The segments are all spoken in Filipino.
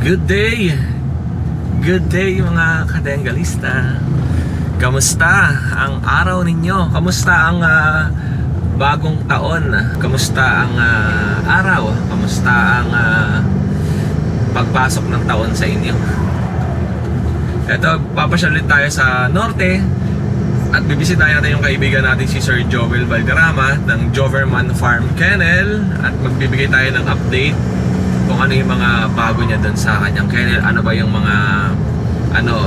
Good day! Good day mga kadengalista. Kamusta ang araw ninyo? Kamusta ang bagong taon? Kamusta ang araw? Kamusta ang pagpasok ng taon sa inyo? Ito, papasyal ulit tayo sa norte at bibisitahin natin yung kaibigan natin si Sir Joel Valderrama ng Joverman Farm Kennel at magbibigay tayo ng update kung ano yung mga bago niya doon sa kanyang kennel, ano ba yung mga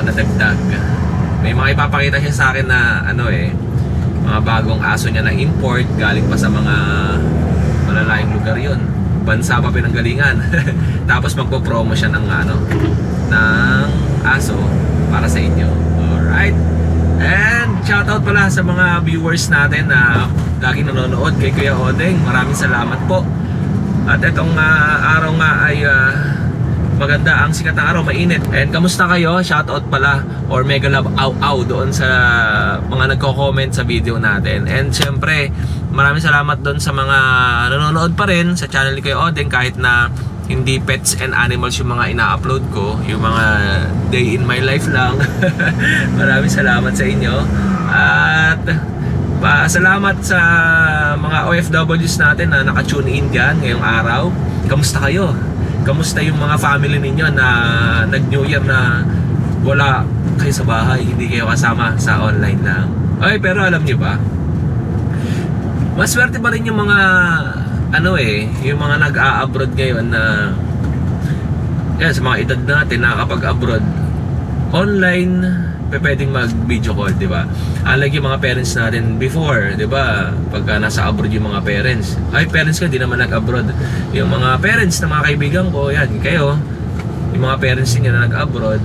nadagdag. May mga ipapakita siya sa akin na mga bagong aso niya na import galing pa sa mga malalayong lugar yun, bansa pa pinanggalingan. Tapos magpo-promo siya ng aso para sa inyo. Alright, and shoutout pala sa mga viewers natin na laging nanonood kay Kuya Odeng. Maraming salamat po. At itong araw nga ay maganda, ang sikat ng araw, mainit. And kamusta kayo? Shoutout pala or mega love aw doon sa mga nagko-comment sa video natin. And syempre, maraming salamat doon sa mga nanonood pa rin sa channel ni Kuya Odeng kahit na hindi pets and animals yung mga ina-upload ko, yung mga day in my life lang. Maraming salamat sa inyo. At salamat sa mga OFWs natin na naka-tune in dyan ngayong araw. Kamusta kayo? Kamusta yung mga family ninyo na nag-New Year na wala kayo sa bahay, hindi kayo kasama sa online lang? Ay, pero alam niyo ba, maswerte pa rin yung mga yung mga nag-a-abroad ngayon na sa mga edad natin nakakapag-abroad online, pwedeng mag-video call, di ba? Unlike yung mga parents natin before, di ba? Pagka nasa abroad yung mga parents, parents ka, di naman nag-abroad. Yung mga parents na mga kaibigan ko, yan, kayo, yung mga parents niya na nag-abroad,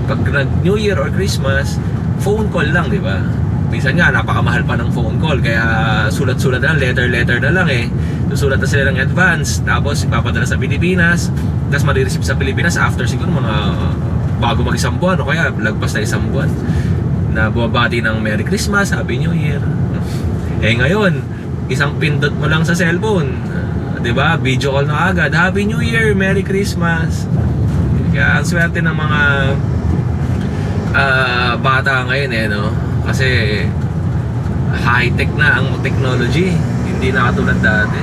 pag nag-New Year or Christmas, phone call lang, di ba? Minsan nga, napakamahal pa ng phone call, kaya sulat-sulat na lang, letter na lang susulat na sila ng advance, tapos ipapadala sa Pilipinas, tapos marireceive sa Pilipinas after siguro mga bago mag-isang buwan o kaya lagpas na isang buwan na bumabati ng Merry Christmas, Happy New Year. Ngayon, isang pindot mo lang sa cellphone, diba? Video call na agad, Happy New Year, Merry Christmas. Kaya ang swerte ng mga bata ngayon kasi high-tech na ang technology, hindi na katulad dati.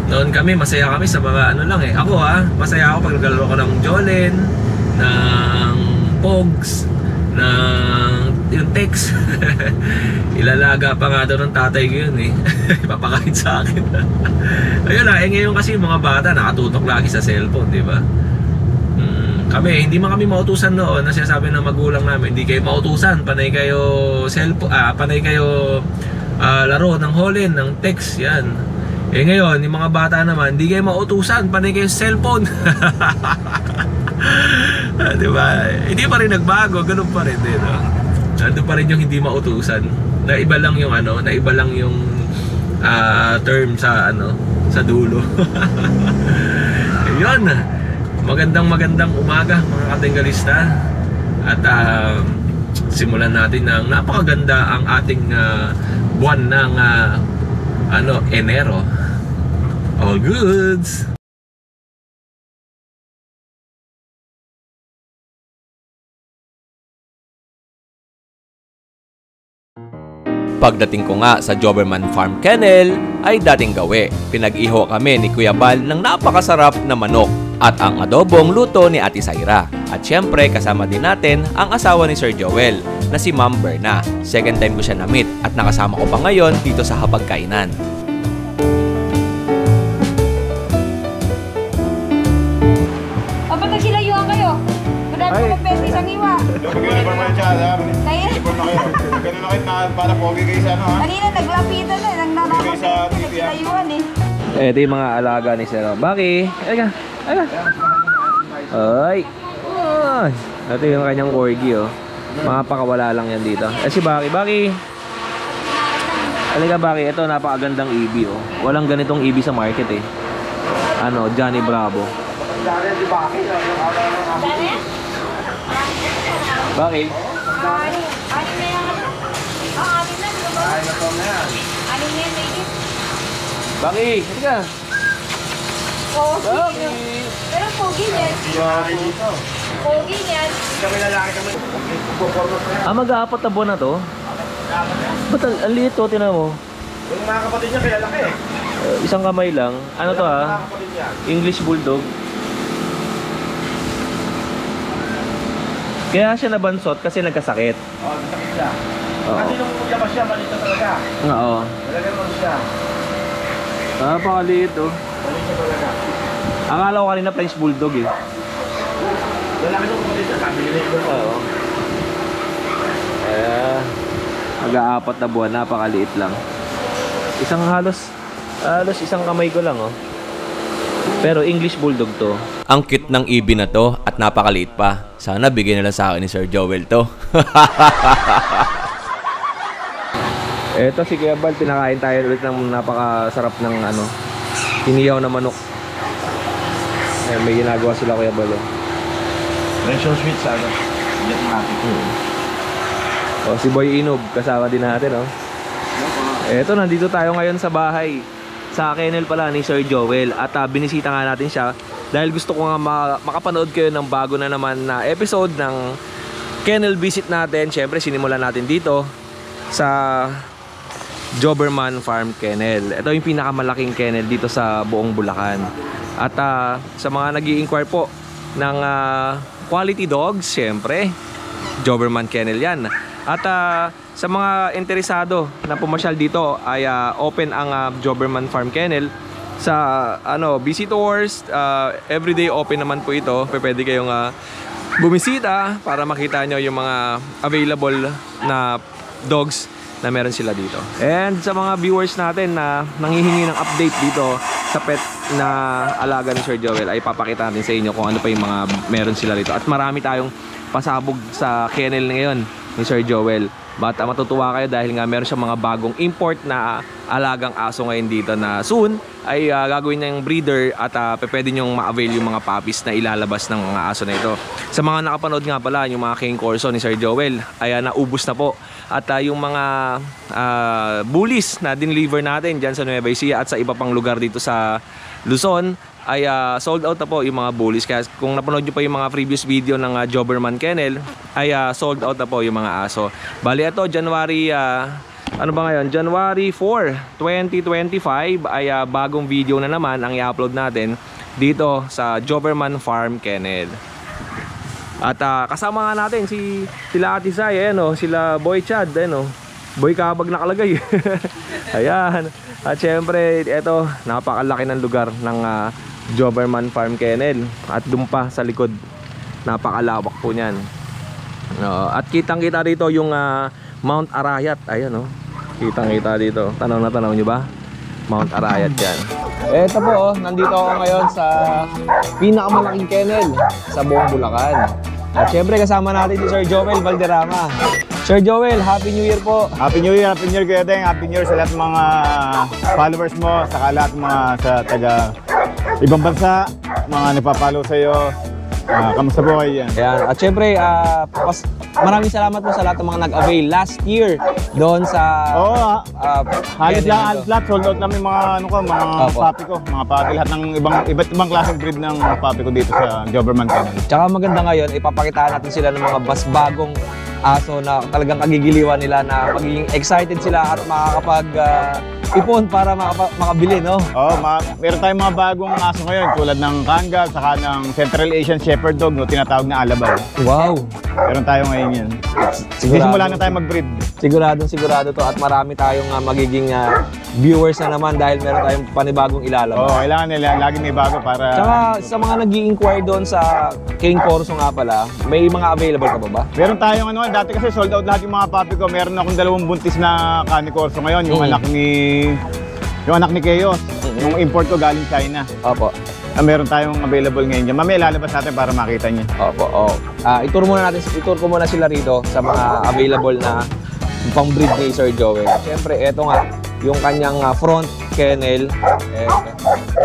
Noon kami, masaya kami sa mga ako masaya ako pag naglalaro ko ng Jolen, ng Pogs, ng yung text. Ilalaga pa nga daw ng tatay ko yun ipapakain sa akin. Ayun ngayon kasi yung mga bata nakatutok lagi sa cellphone, di ba? Kami, hindi man kami mautusan noon na sinasabi ng magulang namin, hindi kayo mautusan, panay kayo cellphone, panay kayo laro ng Holland, ng text, yan. Ngayon, yung mga bata naman, hindi kayo mautusan, panay kayo cellphone. Diba? Hindi pa rin nagbago, ganun pa rin din. Nandun pa rin yung hindi mautusan. Naiba lang yung naiba lang yung term sa sa dulo. Ayun. Magandang umaga mga katinggalista. At simulan natin ng napakaganda ang ating buwan ng Enero. All goods. Pagdating ko nga sa Joverman Farm Kennel ay dating gawi. Pinag-iho kami ni Kuya Bal ng napakasarap na manok at ang adobong luto ni Ate Zaira. At syempre kasama din natin ang asawa ni Sir Joel na si Ma'am Berna. Second time ko siya na-meet at nakasama ko pa ngayon dito sa hapagkainan. Kapag nagsilayuan kayo, madami ko pwede isang iwa. Mag-uniform na siya, uniform na kayo. Ganun na kayo para pogi kayo sa Kanina naglapitan nang nanakot nagsilayuan Ito yung mga alaga ni Sir Baki. Ayun. Ay. Ito yung kanyang corgi Mapakawala lang yan dito. Si Baki. Halika Baki, ito napakagandang EB Walang ganitong EB sa market Johnny Bravo. Baki. Baki, halika. Pero pogi Pogi niyan. Pogi niyan. Mag-aapat na buwan na to? Ba't ang liit to, tinan mo? Yung mga kapatid niya, kilalaki eh. Isang kamay lang. Ano to Mga kapatid niya. English Bulldog. Kaya siya nabansot kasi nagkasakit. Nasakit siya. Oo. Kasi nung labas siya, maliit na talaga. Oo. Talaga naman siya. Napakaliit oh. Maliit na talaga. Akala ko kanina French Bulldog eh. Lalaki nung kapatid niya, sabi nila yung Oo. Mag-aapat na buwan, napakaliit lang. Halos isang kamay ko lang oh. Pero English Bulldog to. Ang cute ng ibin na to at napakaliit pa. Sana bigyan nila sa akin ni Sir Joel to. Eto si Kuya Bal, pinakain tayo ulit ng napakasarap ng hinihaw na manok. May ginagawa sila Kuya Bal oh. Pension sweet sa ano. Diyan natin. Oh, si Boy Inob, kasama din natin oh. Eto, nandito tayo ngayon sa bahay. Sa kennel pala ni Sir Joel. At binisita nga natin siya dahil gusto ko nga makapanood kayo ng bago na naman na episode ng kennel visit natin. Siyempre sinimulan natin dito sa Joberman Farm Kennel. Ito yung pinakamalaking kennel dito sa buong Bulacan. At sa mga nag-i-inquire po ng quality dogs, siyempre Joberman Kennel yan. At sa mga interesado na pumasyal dito ay open ang Joberman Farm Kennel sa visitors. Everyday open naman po ito. Pwede kayong bumisita para makita nyo yung mga available na dogs na meron sila dito. And sa mga viewers natin na nanghihingi ng update dito sa pet na alaga ni Sir Joel, ay papakita natin sa inyo kung ano pa yung mga meron sila dito. At marami tayong pasabog sa kennel ngayon ni Sir Joel. But matutuwa kayo dahil nga meron siyang mga bagong import na alagang aso ngayon dito na soon ay gagawin niya yung breeder at pwede nyong ma-avail yung mga puppies na ilalabas ng mga aso na ito. Sa mga nakapanood nga pala, yung mga King Corso ni Sir Joel ay naubos na po. At yung mga bullies na dineliver natin dyan sa Nueva Ecija at sa iba pang lugar dito sa Luzon ay sold out na po yung mga bullies. Kaya kung napanood nyo pa yung mga previous video ng Joberman Kennel ay sold out na po yung mga aso. Bali ito January January 4, 2025 ay bagong video na naman ang i-upload natin dito sa Joberman Farm Kennel. At kasama nga natin sila Ate Zay, sila Boy Chad, Boy Kabag nakalagay. Ayan. At syempre, ito, napakalaki ng lugar ng Joberman Farm Kennel. At doon pa sa likod, napakalawak po niyan. At kitang-kita dito yung Mount Arayat. Ayan, kitang-kita dito. Tanaw na tanaw nyo ba? Mount Arayat yan. Ito po, nandito ako ngayon sa pinakamalaking kennel sa buong Bulacan. At syempre kasama natin si Sir Joel Valderrama. Sir Joel, Happy New Year po. Happy New Year, Kuya Deng. Happy New Year sa lahat ng mga followers mo, saka lahat ng mga sa taga ibang bansa, mga nagpa-follow sa iyo. Kamusta po kayo yan? Ayan. At syempre, maraming salamat po sa lahat ng mga nag-avail last year doon sa halos lahat sold out namin mga puppy ko, mga puppy, lahat ng iba't ibang klaseng breed ng puppy ko dito sa Joberman Kennel. Tsaka maganda ngayon, ipapakitaan natin sila ng mga bagong aso na talagang kagigiliwan nila na magiging excited sila at makakapag ipon para makabili, no? Meron tayong mga bagong aso ngayon tulad ng Kangal, saka ng Central Asian Shepherd Dog, tinatawag na Alabal. Wow! Meron tayo ngayon yan. Simula na tayo mag-breed. Sigurado to at marami tayong magiging viewers na naman dahil meron tayong panibagong ilalabas. Kailangan nila lagi may bago para... Tsaka sa mga nag-i-inquire doon sa King Corso nga pala, may mga available ka ba? Meron tayong dati kasi sold out lahat yung mga puppy ko. Meron akong 2 buntis na Cane Corso ngayon, yung anak ni Keos. Yung import ko galing China. Opo. Meron tayong available ngayon dyan. Mamaya ilalabas natin para makita niyo. Opo. Itur ko muna sila rito sa mga available na pang-breed ni Sir Joel. Siyempre, eto nga, yung kanyang front kennel.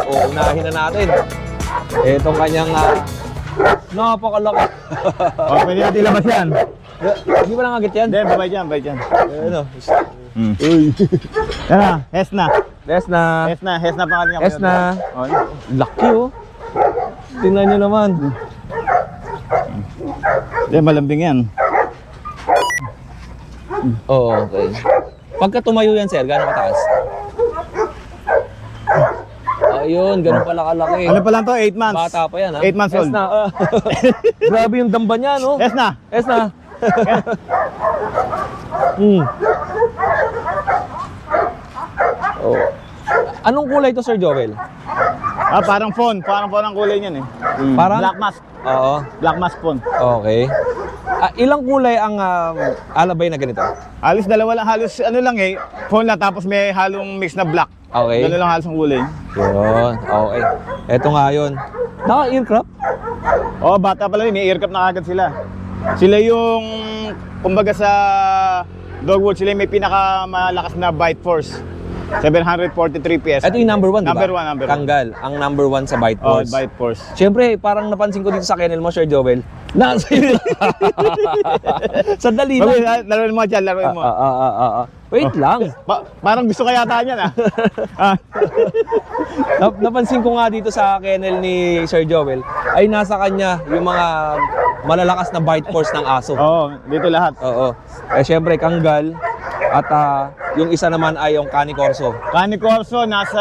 Unahin na natin. Etong kanyang napakalaki. Pwede natin ilabas yan. Hindi ba nangagit yan? Hindi, babay dyan. Uy. Yan na, Hesna Hesna pangalan niya. Hesna. Laki Tingnan nyo naman. Yan, malambing yan. Oo, okay. Pagka tumayo yan, sir, gano'ng kataas? Ayun, ganun pala kalaki. Ano pa lang to? 8 months. Bata pa yan, ha? 8 months Yes old. na. Grabe yung damba niya, no? Yes na. Yes na. Hmm. Oh. Anong kulay to, Sir Joel? Parang phone. Parang phone ang kulay niyan eh. Parang? Black mask. Oo. Black mask phone. Okay. Ilang kulay ang alabay na ganito? Halos dalawa lang. Halos ano lang eh. Phone lang tapos may halong mix na black. Okay. Ganun lang halos ang kulay. Yun. Okay. Eto nga yun. Naka-earcraft? Oo, bata pa lang. May aircraft na agad sila. Sila yung, kumbaga sa Dogwood, sila yung may pinakamalakas na bite force. 743 PS. Ito yung number 1, diba? Number 1, number 1. Kanggal. Ang number 1 sa bite Oh, force. bite force. Siyempre, parang napansin ko dito sa kennel mo, Sir Joel. Nasa iyo. Sandali lang. Laruin mo dyan, laruin mo. Wait lang. Parang gusto ka yata niyan ah. Napansin ko nga dito sa kennel ni Sir Joel, ay nasa kanya yung mga malalakas na bite force ng aso. Oo, dito lahat. Oo. Siyempre, kanggal. At yung isa naman ay yung Cane Corso. Cane Corso, nasa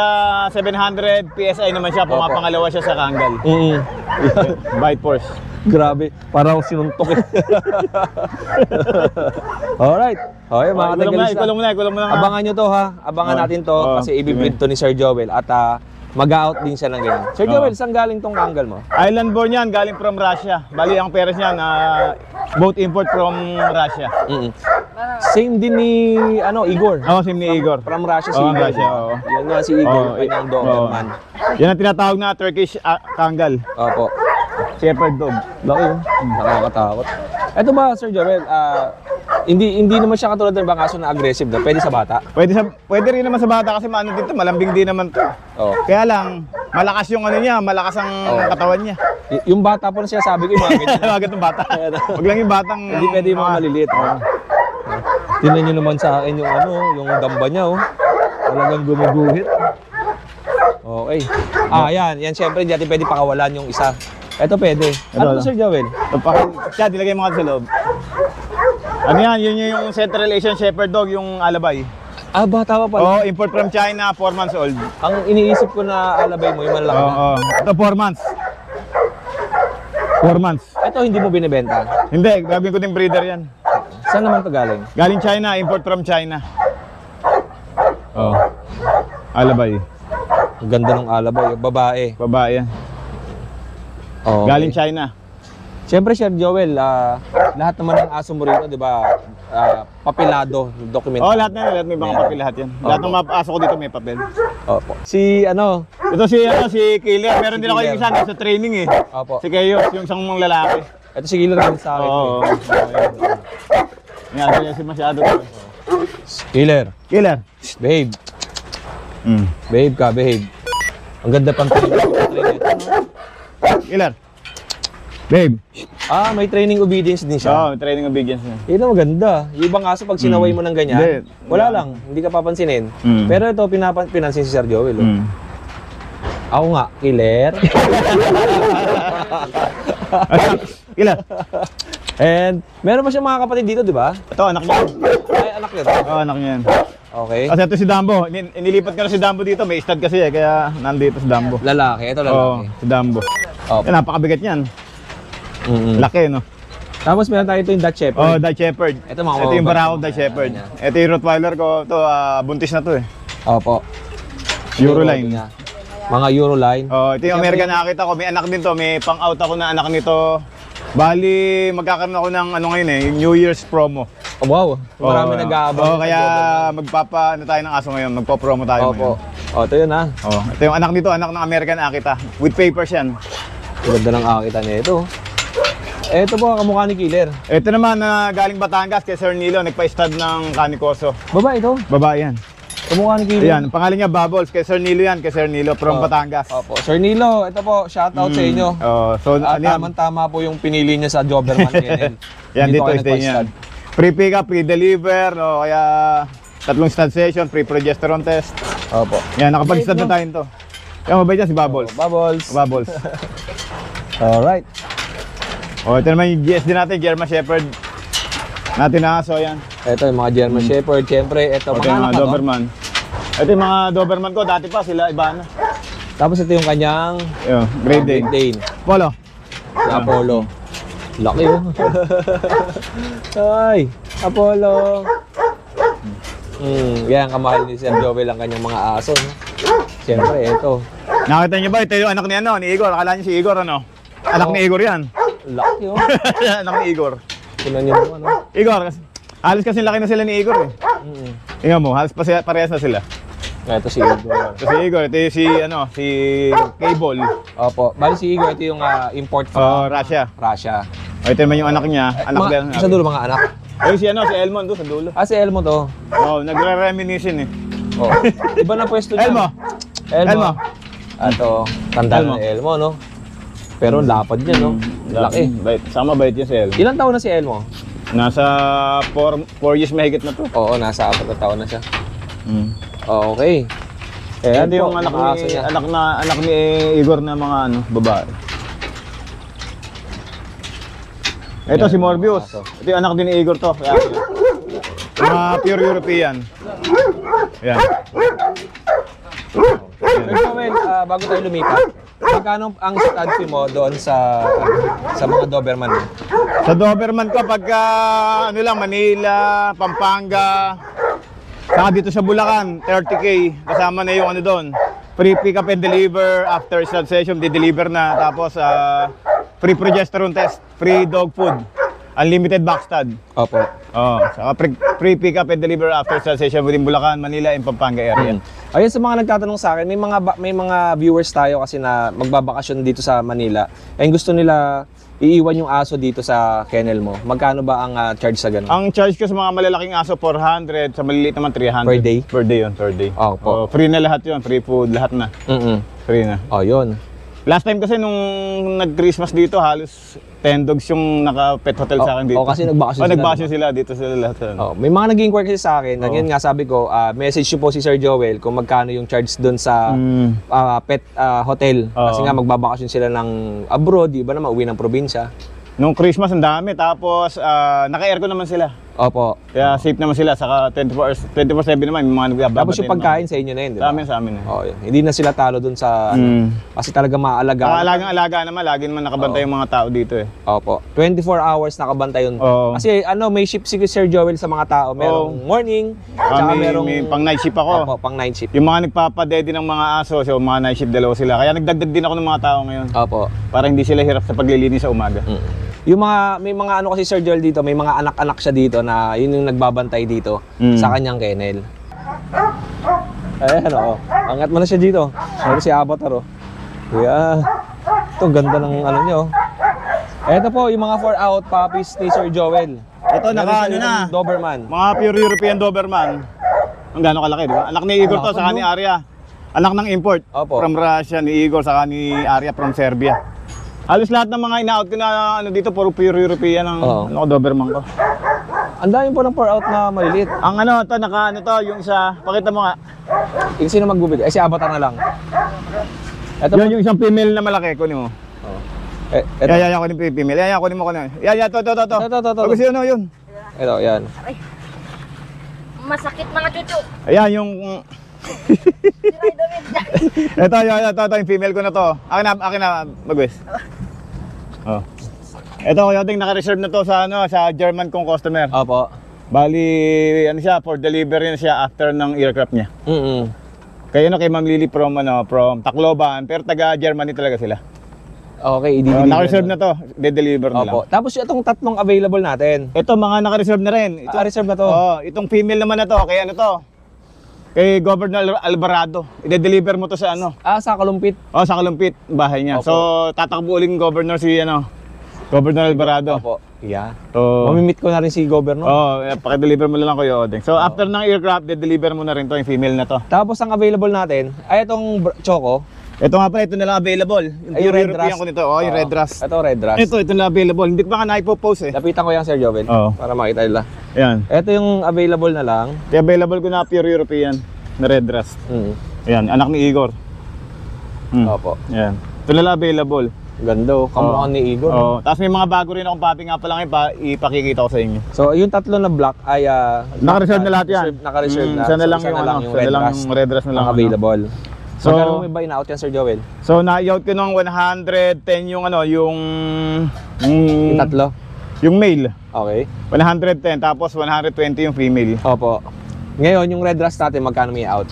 700 PSI naman siya. Pumapangalawa siya sa Kangal. Bite force. Grabe, parang sinuntok eh. Alright. Okay, mga katagilis Ikulong mo na. Abangan nyo to ha. Abangan natin to kasi ibibreed to ni Sir Joel at mag-out din siya ng ganyan. Sir Joel, saan galing tong Kangal mo? Island born yan, galing from Russia. Bali, ang parents niyan, both import from Russia. Same din ni Igor. Oo, same ni Igor. From Russia si Oo, Igor. Russia, oo. Yan nga si Igor, kanyang Doberman. Yan ang tinatawag na Turkish Kangal. Opo. Shepherd dog. Laki yun. Nakakatakot. Ito ba, Sir Joel, hindi naman siya katulad ng ibang aso na aggressive na. Pwede sa bata? Pwede rin naman sa bata kasi maano dito, malambing din naman to. Oo. Kaya lang, malakas yung ano niya, malakas ang katawan niya. Yung bata po na siya sabi ko, yung mga ganyan. Agad ng bata. Wag lang yung batang... Hindi pwede yung mga maliliit. Tingnan nyo naman sa akin yung damba niya, oh. Talagang gumuguhit. Okay. Yan syempre, hindi natin pwede pakawalan yung isa. Ito pwede. Ano to, Sir Joel? Siya, dilagay mo ka sa loob. Ano yan? Yun yung Central Asian Shepherd Dog, yung alabay. Bata pa pala. Oo, import from China, 4 months old. Ang iniisip ko na alabay mo, yung malaki na. Oo, ito 4 months. 4 months. Ito hindi mo binibenta. Hindi, gagawin ko din breeder yan. Saan naman ito galing? Galing China, import from China. Oo. Alabay. Ang ganda ng alabay. Babae. Babae yan. Okay. Galing China. Siyempre, Sir Joel, lahat naman ng aso mo rito, di ba, papelado, document. Oo, lahat may mga papel lahat yan. Lahat ng mga aso ko dito may papel. Opo. Si Ito si Killer. Meron din ako yung isa sa training eh. Opo. Si Kayos, yung isang mong lalaki. Ito si Killer rin sa akin. Oo. Yan, yan si masyado to. Killer. Killer. Babe. Babe ka, babe. Ang ganda pang training. Killer. Babe. May training obedience din siya. Oo, training obedience na. Ito maganda. Yung ibang aso pag sinaway mo ng ganyan, Hindi. wala lang, hindi ka papansinin. Pero ito pinansin si Sir Joel. Ako nga, Killer. Killer. And meron pa siya mga kapatid dito, di ba? Ito, anak niya. Ay, anak niya to. Oo, anak niya yan. Okay. Kasi ito si Dambo. Inilipat ko na si Dambo dito. May stud kasi kaya nandito si Dambo. Lalaki, ito Oo, lalaki. si Dambo. Opo. Yan, napakabigat niyan. Laki, no? Tapos meron tayo ito yung Dutch Shepherd. Oh, Dutch Shepherd. Ito mga Ito yung mababait. Barako Dutch Shepherd. Ito yung Rottweiler ko. Ito, buntis na to eh. Opo. Euroline. Mga Euroline. Oh, ito yung American nakita ko. May anak din to. May pang-out ako na anak nito. Bali, magkakaroon ako ng ano ngayon eh, yung New Year's promo. Oh, wow. Marami nag-aabang. Oh, kaya magpapa-ano tayo ng aso ngayon. Magpo-promo tayo Opo. ngayon. Ito yun ha. Oh, ito yung anak nito, anak ng American Akita. With papers yan. Ganda ng akita niya ito. Ito po ang kamukha ni Killer. Ito naman na galing Batangas kay Sir Nilo, nagpa-stud ng Cane Corso. Babae ito. Babae yan. Kamukha ni Killer. Ayan, pangalan niya Bubbles. Kay Sir Nilo yan, kay Sir Nilo from Batangas. Opo. Sir Nilo, ito po, shoutout sa inyo. Oh, so ano yan? Tama po yung pinili niya sa Doberman Kennel. Yan dito kayo stay niyan. nagpa-stud. Free pick up, free deliver, no, kaya 3 stud session, free progesterone test. Opo. Yan, nakapag-stud na tayo to. Yan, mabait yan si Bubbles. Bubbles. Bubbles. Alright. Ito naman yung GSD natin, German Shepherd. Natin na aso, yan. Ito yung mga German Shepherd. Siyempre, ito Ito mga yung anak mga na to. Doberman. Ito yung mga Doberman ko, dati pa sila, iba na. Tapos ito yung kanyang Yo, Great Dane. Great Dane. Polo. Si Apollo. Laki oh. Ay, Apollo. Yan, kamahal ni Sir Joel ang kanyang mga aso. No? Siyempre, ito. Nakita niyo ba? Ito yung anak ni ni Igor. Akala niyo si Igor, ano? Anak ni Igor yan. Laki oh. Anak ni Igor. Tingnan niyo naman, no? Igor, halos kasi laki na sila ni Igor eh. Tingnan mo, halos parehas na sila. Ito si Igor. Ito si Igor, ito yung si Cable. Opo. Bali si Igor, ito yung import from Russia. Russia. O, ito naman yung anak niya. Anak Mga, din. sa dulo mga anak. Ayun si si Elmon doon sa dulo. Ah, si Elmo to. Oh, nagre-reminiscen eh. Oh. Iba na pwesto niya. Elmo. Elmo. Ito, tanda Elmo. na ni Elmo, no? Pero ang lapad niya, no? Laki. Bait. Sama bait yun si Elmo. Ilang taon na si Elmo? Nasa 4 years mahigit na to. Oo, nasa 4 na taon na siya. Oh, okay. Ito po, yung mga aso niya. anak ni Igor na mga babae. Ito si Morbius. Aso. Ito yung anak din ni Igor to. Kaya, mga pure European. Yan. Sir Joel, bago tayo lumipat, magkano ang stud fee mo doon sa mga Doberman mo? Sa Doberman ko pagka Manila, Pampanga, saka dito sa Bulacan, 30K. Kasama na yung doon. Free pick up and deliver after stud session, di-deliver na. Tapos free progesterone test, free dog food, unlimited back stud. Opo. Saka free pick up and deliver after stud session within Bulacan, Manila, and Pampanga area. Ayun, sa mga nagtatanong sa akin, may mga viewers tayo kasi na magbabakasyon dito sa Manila. And gusto nila iiwan yung aso dito sa kennel mo. Magkano ba ang charge sa ganun? Ang charge ko sa mga malalaking aso, 400. Sa maliliit naman, 300. Per day? Per day yun, per day. Opo. Free na lahat yun, free food, lahat na. Free na. Oh, yun. Last time kasi nung nag-Christmas dito, halos 10 dogs yung naka-pet hotel sa akin dito. kasi nagbakasyon sila. Nagbakasyon sila, dito sila lahat. Oh, may mga nag-inquire kasi sa akin. Yun nga sabi ko, message nyo po si Sir Joel kung magkano yung charge doon sa pet hotel. Kasi nga magbabakasyon sila ng abroad, iba na mauwi ng probinsya. Nung Christmas ang dami, tapos naka-aircon naman sila. Opo. Kaya safe naman sila, saka 24/7 naman, may mga nagbababa. Tapos yung pagkain sa inyo na yun, di ba? Sa amin. Oh, yun. Hindi na sila talo doon sa kasi talaga maalaga. Alaga naman, lagi naman nakabantay yung mga tao dito eh. Opo. 24 hours nakabantay yun. Oo. Kasi may shift si Sir Joel sa mga tao. Merong morning, tsaka merong may pang night shift ako. Opo, pang night shift. Yung mga nagpapadede ng mga aso, so mga night shift, dalawa sila. Kaya nagdagdag din ako ng mga tao ngayon. Opo. Para hindi sila hirap sa paglilinis sa umaga. Yung may mga kasi Sir Joel dito, may mga anak-anak siya dito na yun yung nagbabantay dito sa kanyang kennel. Ayan o, angat mo na siya dito. Meron si Avatar o. Kuya, ito ganda ng nyo. Ito po yung mga 4-out puppies ni Sir Joel. Ito, Meron siya yung Doberman. Mga pure European Doberman. Ang gano'ng kalaki, di ba? Anak ni Igor to, saka ni Arya. Anak ng import. Opo. From Russia, ni Igor, saka ni Arya from Serbia. Halos lahat ng mga ina-out ko na dito, puro pure European ang Doberman ko. Ang dami po ng 4-out na maliliit. Ang to, yung isa, pakita mo nga. Sino magbubigay? Si Avatar na lang. Ito Yun yung isang female na malaki, kunin mo. Ito. Yaya ko ni female. Yaya kunin mo ko na. Yaya, to. Ito. Pag gusto yun, yun. Ito, yan. Masakit mga chuchu. Ayan, yung... Siray David. ito, yung female ko na to. Akin na, Bagwes. Oh. Ito, yung naka-reserve na to sa sa German kong customer. Opo. Bali, siya, for delivery na siya after ng aircraft niya. Kaya kay Ma'am Lily from Tacloban, pero taga Germany talaga sila. Okay, i-deliver naka-reserve na to, de-deliver na lang. Opo. Tapos itong tatlong available natin. Ito, mga naka-reserve na rin. Ito, reserve na to. Itong female naman na to, kay kay Governor Alvarado. I-deliver mo to sa Sa Kalumpit. sa Kalumpit, bahay niya. Opo. So, tatakbo uling governor si Governor Alvarado. Opo. Yeah. So, Mamimit ko na rin si Governor. paki-deliver mo lang Kuya Odeng. So, after ng aircraft, de-deliver mo na rin to, yung female na to. Tapos ang available natin ay itong Choco. Ito nga pala, ito na lang available. Ay, yung Red European Rust. ko nito. Yung Red Rust. Ito, Red Rust. Ito na available. Hindi ko pa nga naipopost eh. Lapitan ko yan, Sir Joven. Oo. Para makita nila. Yan. Ito yung available na lang. Available ko na pure European na Red Rust. Yan, anak ni Igor. Opo. Yan. Ito na lang available. Ganda oh. Kamukha ni Igor. Oo. Tapos may mga bago rin akong papi nga pa lang ipakikita ko sa inyo. So, yung tatlo na block ay Naka-reserve na lahat yan. Naka-reserve na. Isa na lang So, yung, yung red rust red rust na lang ang available. So, So, magkano mo ba in-out yan, Sir Joel? So na-out ko ng 110 yung Yung tatlo? yung male. Okay. 110 tapos 120 yung female. Opo. Ngayon, yung red rust natin, magkano may out?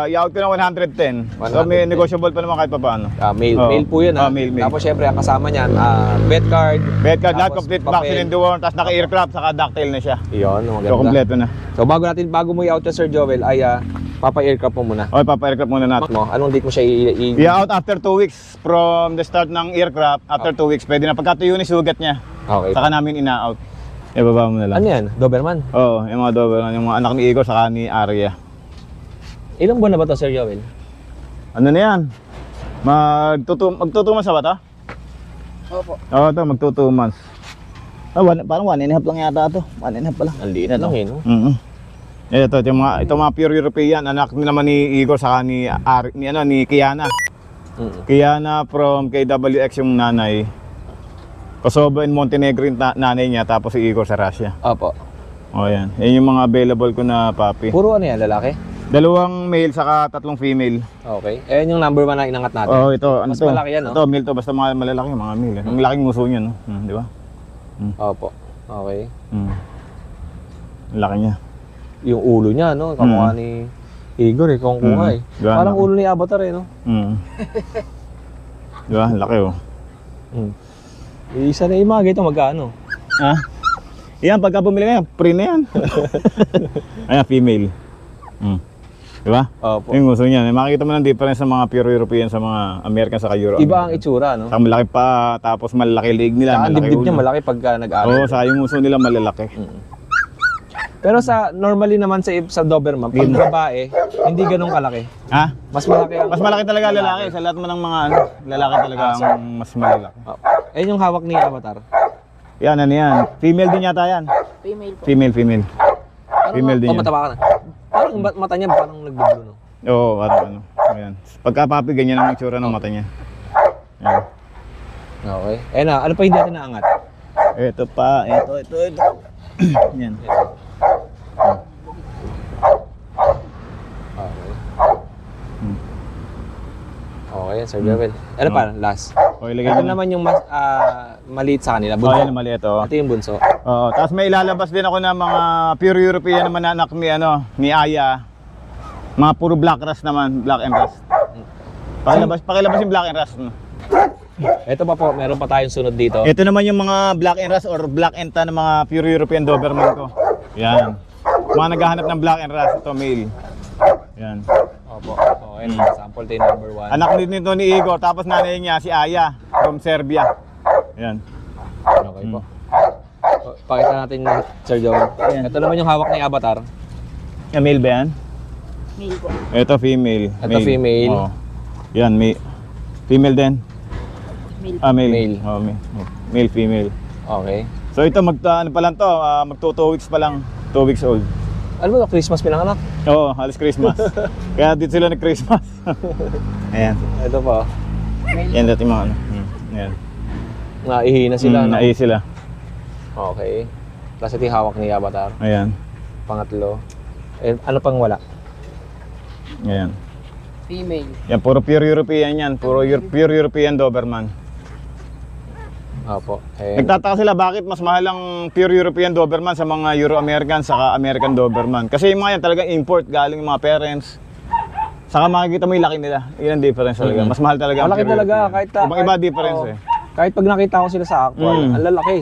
I-out ko ng 110. So may 110. negotiable pa naman kahit pa paano. Male. Oo. Male po yun ha. Male. Tapos syempre, ang kasama niyan, vet card. Bed card, lahat Tapos complete papel. vaccine and warrant, tapos naka-aircraft, saka ductile na siya. Iyon, maganda. So kompleto na. So bago mo i-out yan, Sir Joel, ay papa-aircraft mo muna. Okay, papa-aircraft muna natin. Anong date mo siya I-out after 2 weeks from the start ng aircraft. After 2 weeks, pwede na pagkatuyo ni sugat niya. Okay. Saka namin ina-out. Ibaba mo na lang. Ano yan? Doberman? Oo, yung mga Doberman, yung mga anak ni Igor, saka ni Arya. Ilang buwan na ba to, Sir Joel? Ano na yan? Magtutu months na ba ito? Opo. Oo, ito, magtutu months. Parang 1.5 lang yata ito. 1.5 pa lang. Ang liit lang eh, no? Ito mga pure European, anak naman ni Igor, saka ni Kiana. Kiana from KWX yung nanay. Kosovo and Montenegro yung nanay niya, tapos si Igor sa Russia. Opo. O yan. Yan yung mga available ko na papi. Puro ano yan, lalaki? 2 male saka 3 female. Okay. Ayan yung number 1 na inangat natin. Oo, ito. Ano Mas to? malaki yan, no? Ito, male to. Basta mga malalaki, mga male. Ang laking nguso niya, no? Di ba? Opo. Okay. Ang laki niya. Yung ulo niya, no? Kamukha ni Igor eh, kung kuha eh. Gano'n. Parang ulo ni Avatar eh, no? Di ba? Ang laki, oh. Isa na yung mga ganito, magkano? Ha? Yan, pagka bumili ka yan, free na yan. Ayan, female. Di ba? Opo. Yung gusto niya. Makikita mo ng difference sa mga pure European sa mga American sa Euro. Iba ang itsura, no? Saka malaki pa, tapos malaki leg nila. Saka ang malaki dibdib niya ulo. malaki pagka nag-aral. Oo, saka yung uso nila malalaki. Pero sa normally naman sa Doberman, pag babae, hindi ganun kalaki. Ha? Mas malaki ang... Mas malaki talaga lalaki. Sa lahat mo ng mga lalaki talaga ang mas malalaki. Ayun yung hawak ni Avatar. Yan, ano yan? Female din yata yan. Female po. Female. Female din yan. Mataba ka na. Parang yung mata niya parang nagbubulo, no? Oo, parang ano. Ayan. Pagka papi, ganyan ang itsura ng mata niya. Ayan. Okay. Ayun na, ano pa hindi natin naangat? Ito pa, ito. Yan. Okay. Okay, Sir Joel. Ano pa, last? Okay, lagay Ito mo na. naman yung mas maliit sa kanila, Oh, bunso. yan, mali ito. Ito yung bunso. Oo, tapos may ilalabas din ako ng mga pure European naman na anak ni Aya. Mga puro black rust naman, black and rust. Pakilabas yung black and rust. No? Ito pa po, meron pa tayong sunod dito. Ito naman yung mga black and rust or black and tan ng mga pure European Doberman ko. Yan. Mga naghahanap ng black and rust, ito male. Yan. Opo. Okay, sample tayo number 1. Anak nito ni Igor, tapos nanay niya si Aya from Serbia. Yan. Okay po. Pakita natin yung Sir Joel. Ito naman yung hawak ni Avatar. Yan, male ba yan? Male po. Ito female. Ito female. Oo. Yan, female din. Male. Male. Male. Oh, male, female. Okay. So ito ano pa lang to, magto 2 weeks pa lang, 2 weeks old. Ano ba, Christmas pinanganak? Oo, halos Christmas. Kaya dito sila nag-Christmas. Ayan. Ito pa. Yan dati mga ano. Ayan. Naihina sila, no? Nai sila. Okay. Tapos ito yung hawak ni Avatar. Ayan. Pangatlo. Eh, ano pang wala? Ayan. Female. Yan, puro pure European yan. Puro pure European Doberman. Opo. Eh, Nagtataka sila bakit mas mahal ang pure European Doberman sa mga Euro-American saka American Doberman. Kasi yung mga yan talagang import galing yung mga parents. Saka makikita mo yung laki nila. Yun ang difference talaga. Mas mahal talaga ang malaki pure talaga. European. Kahit Ibang-iba difference oo. eh. Kahit pag nakita ko sila sa actual, ang lalaki.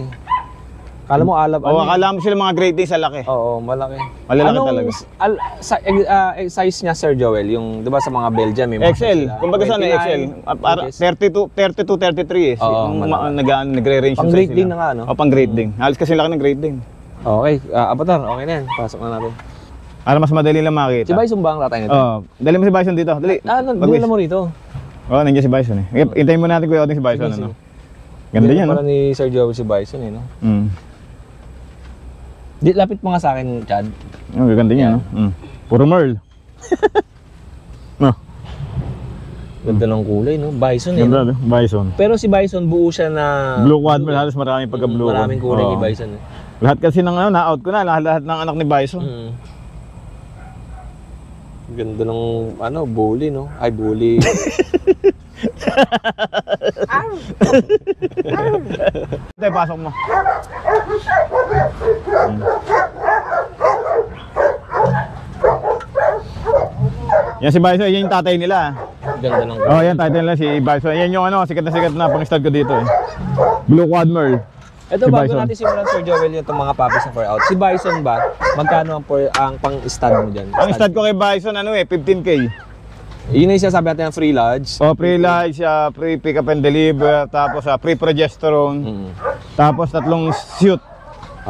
Kala mo alab. Oo, akala mo sila mga Great Danes sa laki. Oo, malaki. Malalaki talaga. Size niya, Sir Joel, yung 'di ba sa mga Belgium may mga XL. sila. Kumbaga saan 29 XL? 32, 33 eh. Oo, Nagre-range Pang yung Great size Dane nila. na nga, no? O, pang Great Dane. Halos kasi laki ng Great Dane. Okay, Avatar, okay na yan. Pasok na natin. Para mas madali lang makita. Si Bison ba ang tatay nito? Oo. Dali mo si Bison dito. Dali. Dala mo rito. Oo, nandiyan si Bison eh. Hintayin mo natin kuya Oding si Bison. Sige, Ano? Ganda niya, pala no? ni Sir Joel si Bison, eh, no? Lapit mo nga sa akin, Chad. Ganda niya, no? Puro Merl. No. Ganda ng kulay, no? Bison eh. Ganda, Bison. Pero si Bison buo siya na... Blue Quadmer, halos maraming pagka-blue. Maraming kulay ni Oo. Bison eh. Lahat kasi ng ano, na-out ko na, lahat ng anak ni Bison. Ganda ng ano, bully, no? Ay, bully. Tay, pasok mo. Yan si Bison, yan yung tatay nila. Ganda ng Oh, yan tatay nila si Bison. Yan yung ano, sikat na pang-stud ko dito eh. Blue Quadmer. Ito, Si bago Bison. natin simulan, Sir Joel, yung itong mga puppies na for out. Si Bison ba, magkano ang pang-stud mo dyan? Ang stud ko kay Bison, ano eh, 15K. Yun yung sinasabi natin ng free lodge. O, free lunch, free pick up and deliver, tapos free progesterone, tapos 3 suit,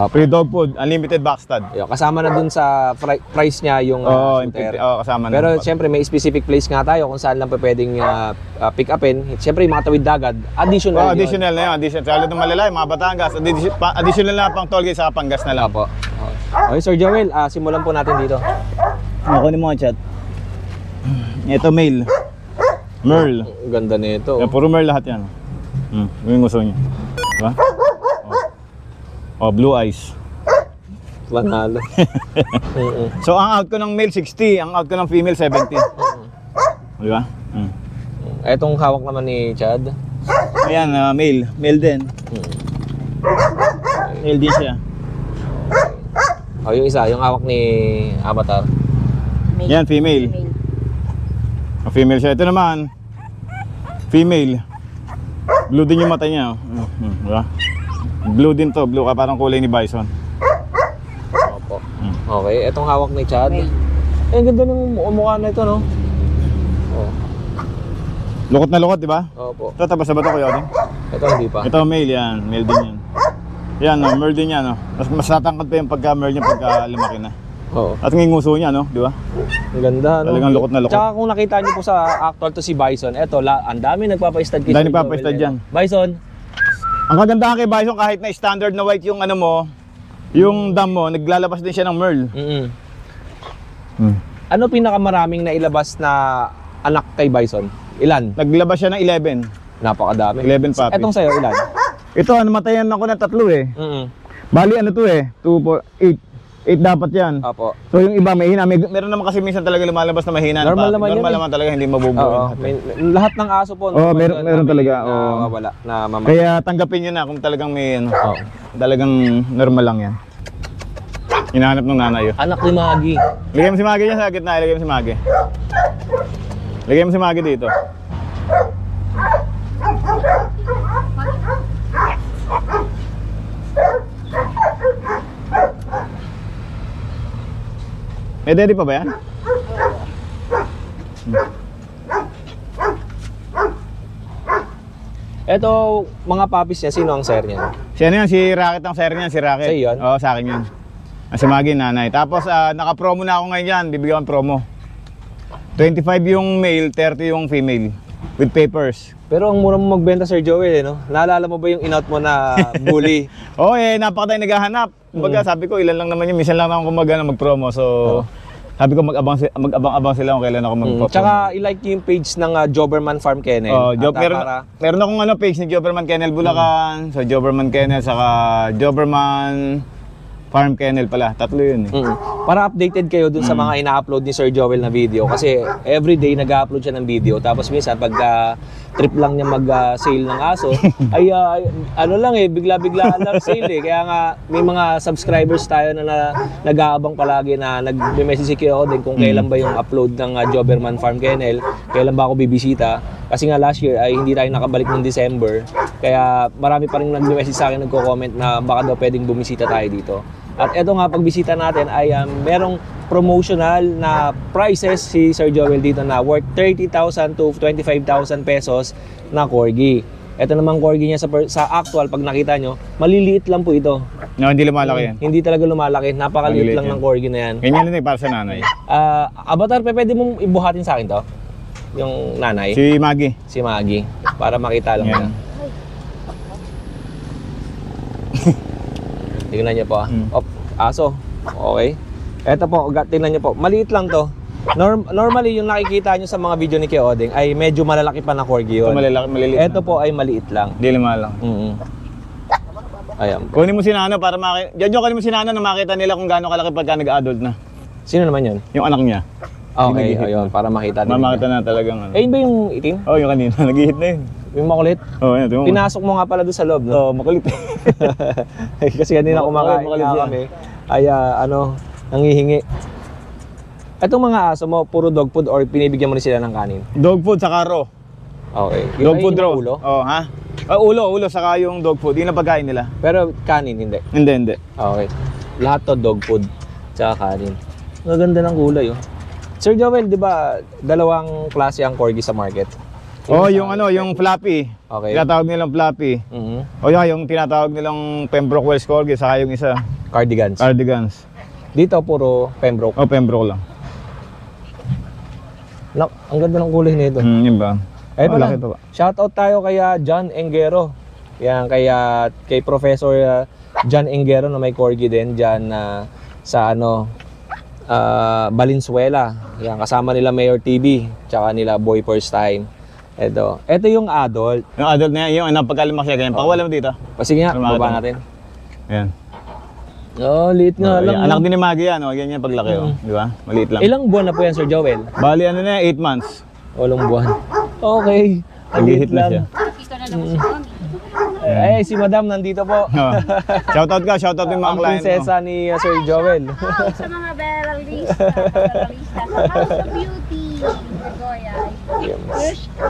free dog food, unlimited back stud. Kasama na dun sa price niya yung Oo, shooter. kasama na. Pero siyempre may specific place nga tayo kung saan lang pa pwedeng pick upin. Siyempre yung mga tawid dagat, additional yun. Additional na yun, additional. Sa ng malalay, mga Batangas, additional na pang toll gate sa Pangas na lang. Apo. Okay, Sir Joel, simulan po natin dito. Kunin mo ang chat. Ito male. Merle. Ang ganda nito. Yan, puro Merle lahat yan. Yung gusto niya. Diba? Oh, blue eyes. Panalo. So ang out ko ng male 60, ang out ko ng female 70. Di ba? Etong hawak naman ni Chad. Ayan, male. Male din. Male din siya. Yung isa, yung hawak ni Avatar. Yan, female. Female siya. Ito naman, female. Blue din yung mata niya. Diba? Blue din to. Blue ka parang kulay ni Bison. Opo. Okay, etong hawak ni Chad. Ang ganda ng mukha na ito, no? Oh. Lukot na lukot, di ba? Opo. Ito, tapos sa bato ko yun. Ito hindi pa. Ito, male yan. Male din yan. Yan, Merle din yan. Mas natangkad pa yung pagka-Merle niya pagka lumaki na. Oo. At ng nguso niya, no? Di ba? Ang ganda, no? Talagang lukot na lukot. Tsaka kung nakita niyo po sa actual to si Bison, eto, ang dami nagpapa-stud kay Ang dami Sir nagpapa-stud Joel, dyan. Bison, Ang kagandahan kay Bison, kahit na standard na white yung ano mo, yung dam mo, naglalabas din siya ng Merle. Ano pinakamaraming nailabas na anak kay Bison? Ilan? Naglabas siya ng 11. Napakadami. 11 puppies. Etong sa'yo, ilan? Ito, namatayan ako ng 3 eh. Bali ano to eh, 2, 4, 8 dapat yan. Apo. So yung iba mahina, meron naman kasi minsan talaga lumalabas na mahina. Normal naman Normal yun naman talaga, hindi mabubuo. Oo. Lahat ng aso po. Oo, normal meron- yun meron na may talaga, oo. nawawala, na mamatay. Kaya tanggapin nyo na kung talagang may ano, Oo. talagang normal lang yan. Hinahanap ng nanay yun. Anak ni Maggie. Lagay mo si Maggie dyan sa gitna, lagay mo si Maggie. Lagay mo si Maggie dito. May daddy pa ba yan? Eto, mga puppies niya, sino ang sir niya? Si ano yan? Si Rocket ang sir niyan, si Rocket. Sa'yo yun? Oo, sa akin yun. Si Maggie, nanay. Tapos naka-promo na ako ngayon yan, bibigyan ko ng promo. 25 yung male, 30 yung female. With papers. Pero ang mura mo magbenta, Sir Joel, no? Naalala mo ba yung in-out mo na bully? Oo, napakatay naghahanap. Kumbaga, sabi ko, ilan lang naman yun. Minsan lang ako mag-promo. So, sabi ko, mag-abang sila kung kailan ako mag-promo. Tsaka i-like niyo yung page ng Joberman Farm Kennel. Meron akong page ni Joberman Kennel Bulacan. So, Joberman Kennel, saka Joberman Farm Kennel pala. 3 yun eh. Para updated kayo dun sa mga ina-upload ni Sir Joel na video. Kasi everyday nag-upload siya ng video. Tapos minsan pag trip lang niya mag-sale ng aso, ay ano lang eh, bigla-bigla lang sale eh. Kaya nga may mga subscribers tayo na nag-aabang palagi na nag-message ako din kung kailan ba yung upload ng Joberman Farm Kennel, kailan ba ako bibisita. Kasi nga last year ay hindi tayo nakabalik ng December. Kaya marami pa rin nag-message sa akin, nagko-comment na baka daw pwedeng bumisita tayo dito. At eto nga, pagbisita natin ay merong promotional na prices si Sir Joel dito na worth 30,000 to 25,000 pesos na corgi. Ito namang corgi niya sa actual, pag nakita nyo, maliliit lang po ito. No, hindi lumalaki yan. Hindi talaga lumalaki, napakaliit Maliliit lang yan. ng corgi na yan. Ganyan din para sa nanay. Avatar, pwede mong ibuhatin sa akin to? Yung nanay? Si Maggie. Si Maggie. Para makita lang Yan. nila. Tingnan niyo po. Aso. Okay. Eto po, tingnan niyo po. Maliit lang to. Normally, yung nakikita nyo sa mga video ni Kuya Odeng ay medyo malalaki pa na corgi Ito yun. maliliit. Ito po ay maliit lang. Hindi lima lang. Ayan. Kunin mo si Nano para makita. Diyan kunin mo si Nano na makita nila kung gaano kalaki pagka nag-adult na. Sino naman yun? Yung anak niya. Okay, Nag-hit ayun, para makita nila. Makita na talagang ano. Eh, yun ba yung itim? Oh, yung kanina. Nag-hit na yun. Yung makulit? Oh, yan. Tingnan mo. Pinasok mo nga pala doon sa loob, no? Oh, makulit. Kasi kanina kumakain makulit nga siya. kami. Ay, nangihingi. Itong mga aso mo, puro dog food or pinibigyan mo rin sila ng kanin? Dog food sa karo. Okay. Dog food raw. Ulo? Oh, ha? Ulo, saka yung dog food. Yun ang pagkain nila. Pero kanin, hindi. Hindi. Okay. Lahat to dog food, tsaka kanin. Ang ganda ng kulay, oh. Sir Joel, di ba, dalawang klase ang corgi sa market? Oh, yung yung fluffy. Okay. Tinatawag nilang fluffy. O yung tinatawag nilang Pembroke Welsh Corgi, saka yung isa, Cardigans. Cardigans. Dito, puro Pembroke. Oh, Pembroke lang. Ang ganda ng kulay nito. Yun ba? Ay, pala. laki to ba? Shoutout tayo kay John Engero. Yan, kay Professor John Engero na may corgi din dyan sa Valenzuela. Yan, kasama nila Mayor TV, tsaka nila Boy First Time. Ito yung adult. Yung adult na yan, yung pagkalimak siya, ganyan. Pakawala mo dito. Sige nga, Lumakad baba mo. natin. Ayan. Oh, liit nga lang. Anak din ni Maggie yan, ganyan paglaki. Di ba? Maliit lang. Ilang buwan na po yan, Sir Joel? Bali, 8 months. 8 buwan. Okay. Nag-hit na siya. Nakita na naman si Mami. Eh, si Madam nandito po. Oh. Shoutout yung mga Ang client mo. prinsesa ni Sir Joel. Hello sa mga Beralista. Sa House of Beauty. Nagoya. Wish ko.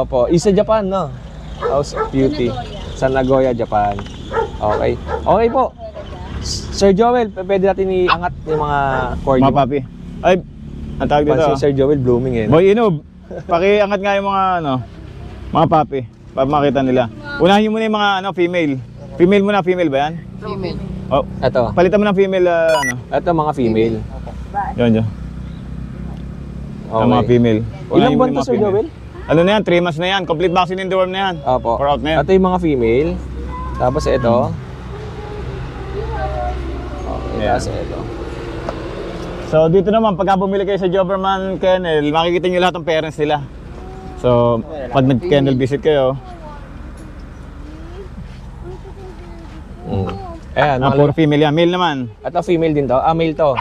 Opo, isa Japan, no? House of Beauty. Sa Nagoya, Japan. Okay. Okay po. Sir Joel, pwede natin iangat yung mga corgi. Mga papi. Ay, ang tawag dito. Si Sir Joel blooming eh. Boy Inob, pakiangat nga yung mga mga papi para makita nila. Unahin niyo muna yung mga female. Female muna, female ba yan? Female. Oh, Ito. palitan mo ng female Ito mga female. Yan. Ang mga female. Ilang Unahin mo buwan yung to, mga Sir female. Joel? Ano na yan? 3 months na yan. Complete vaccine in the worm na yan. Opo. For out na yan. Ito yung mga female. Tapos ito. Okay, Yeah. tapos ito. So dito naman, pagka bumili kayo sa Doberman Kennel, makikita nyo lahat ng parents nila. So, pag nag-kennel visit kayo, Ayan, puro female yan. Male naman. ito female din to. Male to.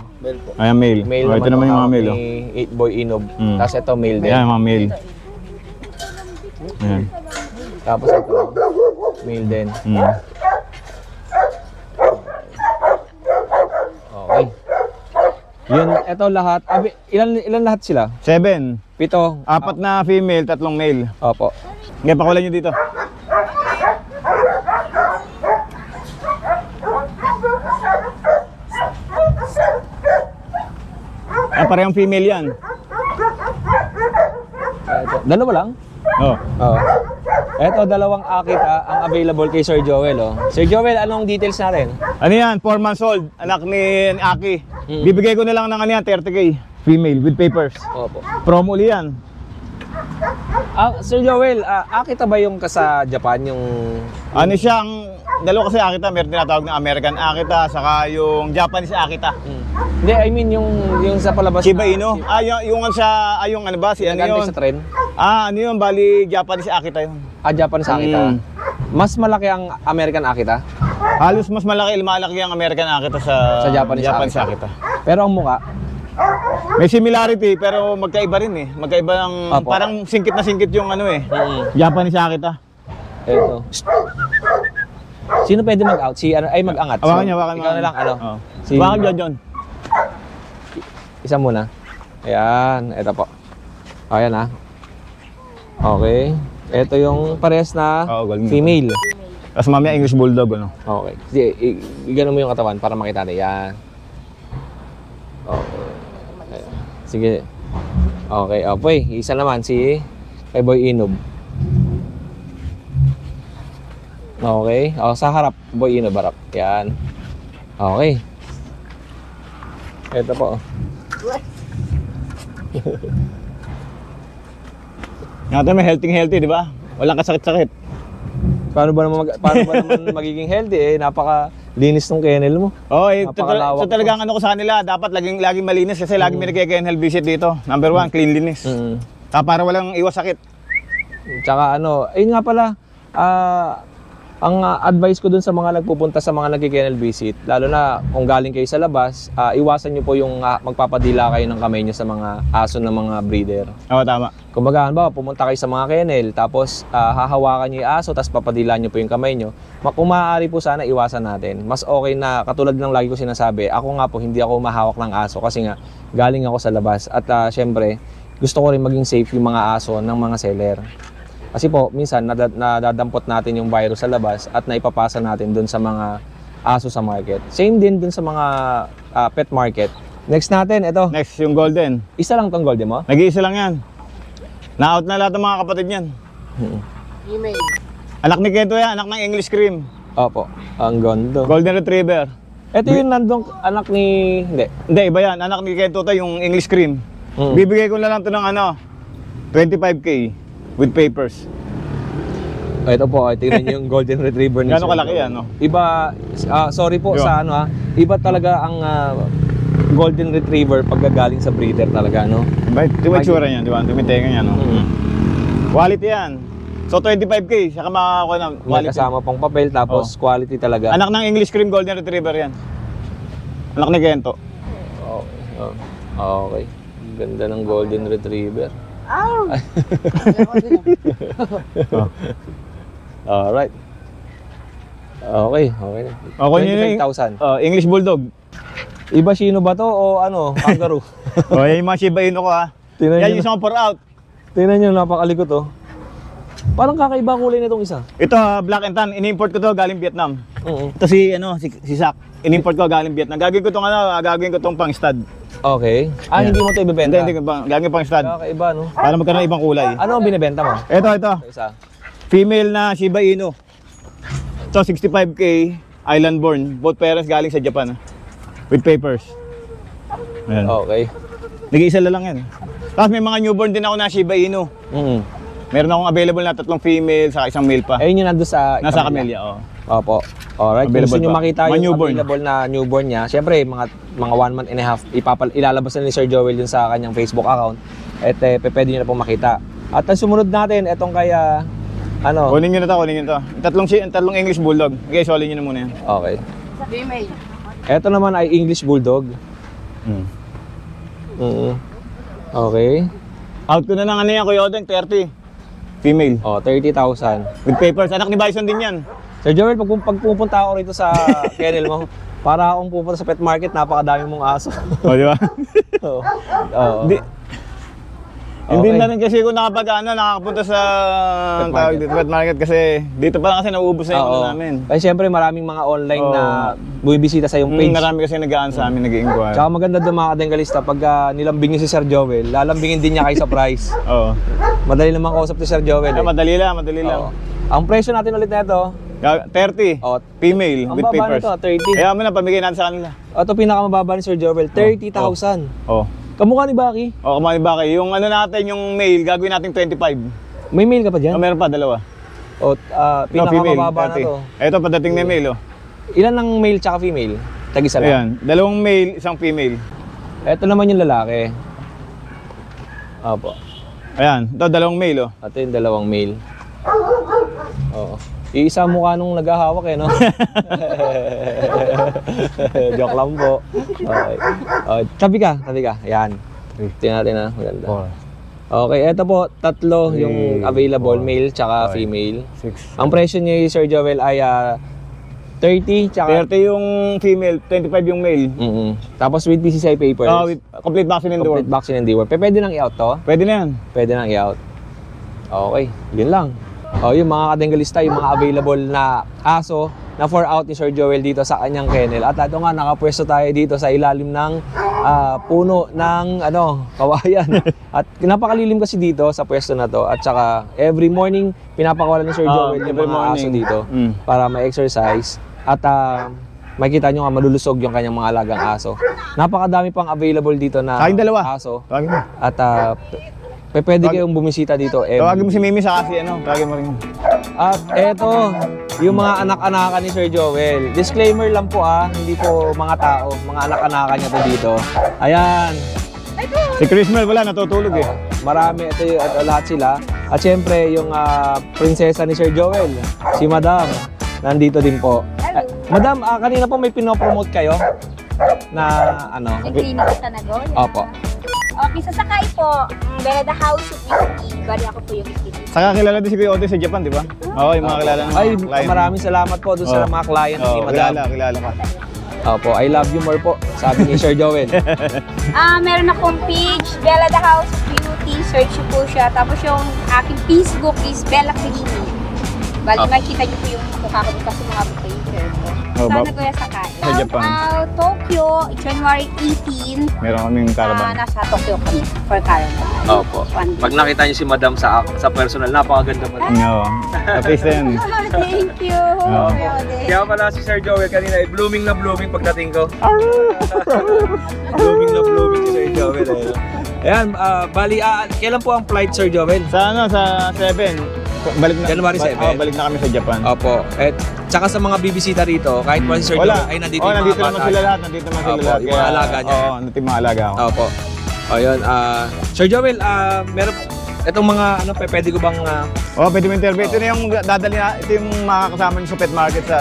Ayan, male. Male Ito naman yung mga male. ni 8-boy Inob. Mm. Tapos ito male din. Ayan, mga male. Ayan. Tapos ito male din. Okay. Yun, ito lahat. Ilan lahat sila? 7. 7. 4 na female, 3 male. Opo. Ngayon, pakulan nyo dito. Parehong female yan. Ito. Dalawa lang? Oh. Oo. Ito, dalawang Akita ang available kay Sir Joel. Oh. Sir Joel, anong details natin? Ano yan? 4 months old. Anak ni Aki. Mm. Bibigay ko na lang ng 30K. Female with papers. Opo. Promo uli yan. Sir Joel, Akita ba yung sa Japan yung... Ano siya, dalawa kasi Akita, meron tinatawag na American Akita, saka yung Japanese Akita. Hindi, I mean yung sa palabas Shiba Inu. Yung sa, yung ano ba, si ano Nagante yun? sa trend? Ano yun, bali Japanese Akita yun. Japanese Akita. Mm. Mas malaki ang American Akita, Halos mas malaki ang American Akita sa Japanese Akita. pero ang mukha, May similarity pero magkaiba rin eh. Magkaiba ng Apo. parang singkit na singkit yung Japanese Akita. ito. Sino pwede mag-out? Mag-angat. Hawakan niya, hawakan Ikaw na lang, Oh. Hawakan John. Isa muna. Ayan, ito po. Ayan ha. Okay. Ito yung parehas na Golden female. Tapos mamaya English Bulldog ano. Okay. Sige, igano mo yung katawan para makita natin. Yan. Okay. Ayan. Sige. Okay, okay. Isa naman si kay Boy Inob. Okay. Sa harap, Boy Inob harap. Yan. Okay. Ito po. Natin may healthy, di ba? Walang kasakit-sakit. Paano ba naman magiging healthy eh? Linis ng kennel mo. Oh, Napakalawak ito talagang ano ko sa kanila, dapat laging malinis kasi laging may nagke-kennel visit dito. Number 1, cleanliness. Para walang iwas sakit. Tsaka ano, ayun nga pala, ang advice ko dun sa mga nagpupunta sa mga nagki-kennel visit, lalo na kung galing kayo sa labas, iwasan nyo po yung magpapadila kayo ng kamay nyo sa mga aso ng mga breeder. Oo, tama. Kumbaga, ba, pumunta kayo sa mga kennel, tapos hahawakan nyo yung aso, tapos papadila nyo po yung kamay nyo. Kung maaari po sana, iwasan natin. Mas okay na, katulad ng lagi ko sinasabi, ako nga po, hindi ako mahawak ng aso kasi nga, galing ako sa labas. At syempre, gusto ko rin maging safe yung mga aso ng mga seller. Kasi po, minsan nadadampot natin yung virus sa labas at naipapasa natin dun sa mga aso sa market. Same din dun sa mga pet market. Next natin, ito. Next, yung golden. Isa lang tong golden mo? Nag-iisa lang yan. Na-out na lahat ng mga kapatid niyan. Email. Anak ni Kento yan, anak ng English cream. Opo, ang gondo. Golden Retriever. Ito yung nandong anak ni... Hindi, iba yan. Anak ni Kento to, yung English cream. Bibigay ko na lang to ng 25K with papers. Ito po, tingnan niyo yung golden retriever ni Gano'ng Sir kalaki Joel. yan, no? Iba, sorry po Diba? sa ano iba talaga ang golden retriever pagkagaling sa breeder talaga, no? Di ba itsura niyan, di ba? Dumitenga niya, no? Quality yan. So 25K, saka makakakuha ng May quality. kasama pang papel, tapos quality talaga. Anak ng English cream golden retriever yan. Anak ni Kento. Okay. Ganda ng golden retriever. Oh! Alright. Okay. Okay yun 25,000. English Bulldog. Iba sino ba to o ano? Kangaroo? Yan yung mga Shiba Inu ko ha. Tingnan Yan nyo, yung isang pour out. tingnan nyo, napakalikot to. Parang kakaiba kulay na itong isa. Ito black and tan, in-import ko to galing Vietnam. Oo. Ito si Sak. In-import ko galing Vietnam. Gagawin ko tong pang stud. Okay. Yan. Hindi mo ito ibebenta? Hindi, gagawin pang stud. Kakaiba, no? Para magkaroon ng ibang kulay. Ano ang binibenta mo? Ito. Isa. Female na Shiba Inu. Ito 65K, island born. Both parents galing sa Japan. With papers. Ayan. Okay. Nag-iisa lang yan. Tapos may mga newborn din ako na Shiba Inu. Meron akong available na 3 female sa isang male pa. Ayun yung nandun sa Nasa Camellia, oh. Opo. Alright. Kung Available gusto nyo pa. makita Mga yung newborn. available na newborn niya, syempre mga 1 month and a half, ilalabas na ni Sir Joel yun sa kanyang Facebook account. At pwede nyo na pong makita. At ang sumunod natin, etong kaya, Kunin nyo na to. Tatlong English Bulldog. Okay, solid nyo na muna yan. Okay. Email. Eto naman ay English Bulldog. Okay. Out ko na ng ano yan, Kuya Odeng, 30. Female. 30,000. With papers. Anak ni Bison din yan. Sir Joel, pag pupunta ako rito sa kennel mo, para akong pupunta sa pet market, napakadami mong aso. O, di ba? Oo. Hindi na rin kasi kung nakakapunta sa pet market kasi dito pa lang kasi nauubos na yung ano namin. Kasi syempre maraming mga online na bumibisita sa yung page. Marami kasi nag-aan sa amin, nag-i-inquire. Tsaka maganda doon mga kadengalista, pag nilambing niyo si Sir Joel, lalambingin din niya kayo sa price. Oo. Madali naman kausap ni Sir Joel. Madali lang. Oo. Ang presyo natin ulit na ito, 30. Oh, Female ang with baba papers. nito, 30. Kaya mo na pamigay natin sa kanila. Ito pinakamababa ni Sir Joel, 30,000. Oh. Kamukha ni Baki. O, kumani ba kayo? Yung ano natin, yung male, gagawin natin 25. May mail ka pa dyan? Meron pa, dalawa. O, pinakamababa na to. Ito, padating na male, oh. Ilan ang male tsaka female? Tag-isa lang. Ayan, dalawang male, isang female. Ito naman yung lalaki. Opo. Ayan, ito, dalawang male, oh. Ito yung dalawang male. Oo. Iisa mukha nung naghahawak no? Joke lang po. Okay. Tabi ka. Ayan. Tingnan natin ha. Maganda. Okay, ito po, 3 yung available, male tsaka female. 6. Ang presyo niya, Sir Joel, ay 30 tsaka... 30 yung female, 25 yung male. Tapos with PCCI papers. With complete vaccine and the complete vaccine and deworm. Pwede nang i-out to? Pwede na yan. Pwede nang i-out. Okay, yun lang. Yung mga kadengalista, yung mga available na aso na for out ni Sir Joel dito sa kanyang kennel. At ito nga, nakapwesto tayo dito sa ilalim ng puno ng kawayan. At napakalilim kasi dito sa pwesto na to. At saka every morning, pinapakawalan ni Sir Joel yung mga aso dito para ma-exercise. At makikita nyo nga malulusog yung kanyang mga alagang aso. Napakadami pang available dito na aso. At pwede kayong bumisita dito. Tawagin mo si Mimi sa kasi tawagin mo rin. At eto, yung mga anak-anakan ni Sir Joel. Disclaimer lang po hindi po mga tao, mga anak-anakan niya to dito. Ayan, Si Chrismel wala, natutulog eh. marami, ito lahat sila. At syempre, yung prinsesa ni Sir Joel, si Madam, nandito din po. Madam, kanina po may pinopromote kayo na Yung clinic sa Nagoya. Opo. Okay, sasakay po. Beda House of Whiskey. Bali ako po yung whiskey. Saka kilala din si Kuya Ote sa Japan, di ba? Oo, yung mga kilala ng Ay, mga client. maraming salamat po doon sa mga client ni Madam. Kilala ka. Opo, I love you more po, sabi ni Sir Joel. Meron akong page, Bella the House of Beauty. Search niyo po siya. Tapos yung aking Facebook is Bella Clinic. Bali, makikita niyo po yung mukha ko kasi mga picture ko. Oh, Sa Nagoya Sakay. Sa Japan. Tokyo, January 18. Meron kaming caravan. Nasa Tokyo kami for caravan. Opo. Pag nakita niyo si Madam sa personal, napakaganda po. Oo. At least then. Thank you. Oo. Kaya pala si Sir Joel kanina ay blooming na blooming pagdating ko. Blooming na blooming si Sir Joel. Ayan, bali, kailan po ang flight, Sir Joel? Sa 7. Balik na. January 7. Balik na kami sa Japan. Opo. Tsaka sa mga bibisita rito, kahit pa si Sir Joel ay nandito yung nandito mga naman bata. sila lahat. Nandito naman sila Opo, lahat. yung mga alaga niya. Oo, nandito yung mga alaga ko. Opo. Ayun, Sir Joel, meron itong mga pwede ko bang Pwede mo interview. Ito na yung dadali na. Ito yung makakasama niyo sa pet market sa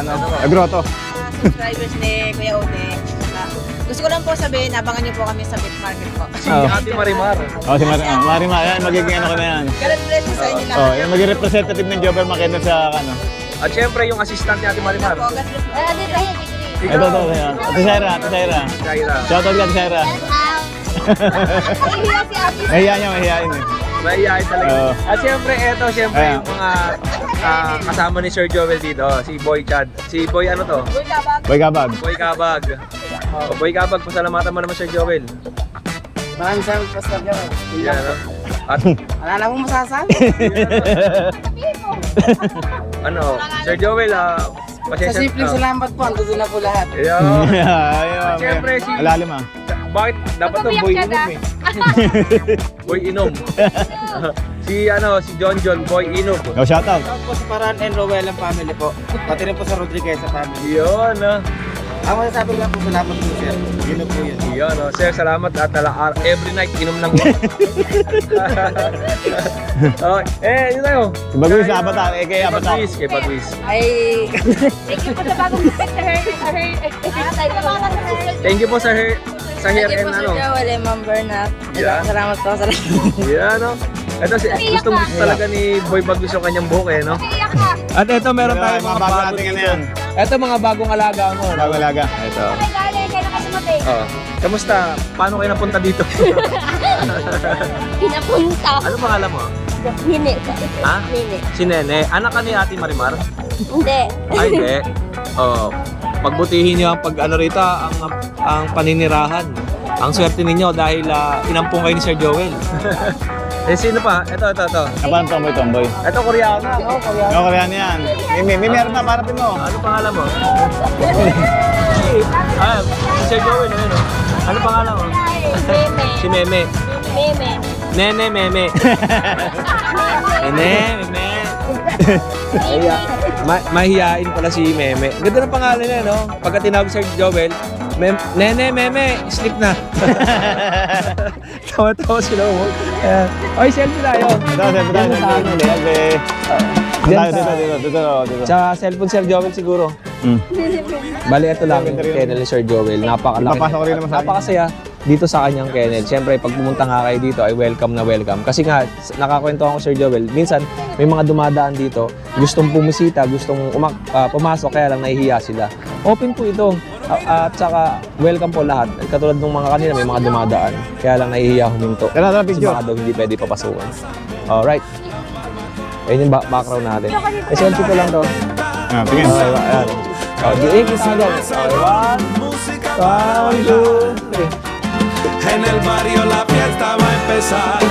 Grotto. Subscribers ni Kuya Ode. Gusto ko lang po sabihin, abangan niyo po kami sa pet market po. si Ate Marimar. Si Marimar. Yan, magiging ko na yan. God bless you sa inyo lahat. Yan, magiging representative ng Jobber Makena sa At syempre yung assistant ni Ate Marimar. Po, God bless you. Ito. Ate Shaira. Shaira. Shoutout ka, Ate Shaira. Mahihayin eh. Mahihayin talaga. Oo. At syempre, Ayan. yung mga kasama ni Sir Joel dito, si Boy Chad. Si Boy ano to? Boy Gabag. Boy Kabag. Boy Kabag, pasalamatan mo naman Sir Joel. Maraming salamat po sa Joel. Yan, no? At Wala na akong masasabi. Sir Joel, Sa pasensya. simpleng salamat po, andun na po lahat. Ayun. Ayun. Siyempre, si- Malalim Bakit? Dapat to Boy Inom eh. Boy Inom. si John, Boy Inom. Shoutout. Shoutout po sa Paran and Rowell ang family po. Pati rin po sa Rodriguez sa family. Yun, Ang masasabi lang po, salamat po sir. Yun na po yun. Yun, sir, salamat at every night inom ng yun tayo. Baguis sa Avatar, kay Avatar. Kay Pagwis. Ay, Thank you po sa bagong bukit sa her. Thank you po sa hair thank and you po Sir Joel and Ma'am Bernat. Yeah. Salamat po sa Yan, Ito, gusto talaga ni Boy Bagwis yung kanyang buhok no? Iyak ka. At ito, meron tayong Mga mga bago bago natin dito. yan. Ito, mga bagong alaga mo. Bago alaga. Ito. May galing, kaya nakasumatay. Kamusta? Paano kayo napunta dito? Pinapunta. Ano pangalan mo? Nini. Ha? Nini. Si Nene. Anak ka ni Ate Marimar? Hindi. Ay, hindi. Pagbutihin niyo ang rito, ang paninirahan. Ang swerte ninyo dahil inampung kayo ni Sir Joel. Sino pa? Ito. Napaan tomboy? Ito, Koreano. Koreano yan. May meron na, parapin mo. Ano pangalan mo? Si Sir Joel, ano pangalan mo? Meme. Si Meme. Meme. Nene, Meme. Meme. Mahihain pala si Meme. Ganda ng pangalan niya, no? Pagka tinawag si Sir Joel, Nene, Meme, sleep na. Tawa-tawa sila mo. Ay, selfie tayo. Dito. Sa cellphone Sir Joel siguro. Bali, ito lang yung kennel ni Sir Joel. Napakalaki. Papasok rin naman sa akin. Napakasaya dito sa kanyang kennel. Siyempre, pag pumunta nga kayo dito ay welcome na welcome. Kasi nga, nakakwento ako Sir Joel, minsan may mga dumadaan dito, gustong pumisita, gustong pumasok, kaya lang nahihiya sila. Open po ito. At saka, welcome po lahat. Katulad ng mga kanina, may mga dumadaan. Kaya lang nahihiya huminto. Tara, Kasi picture. baka daw hindi pwede papasukan. Alright. Ayun yung background natin. Selfie ko lang to. Tingin. Okay, ayan. Di-ikis na dyan. Okay, 1, 2, 3. En el barrio la fiesta va a empezar.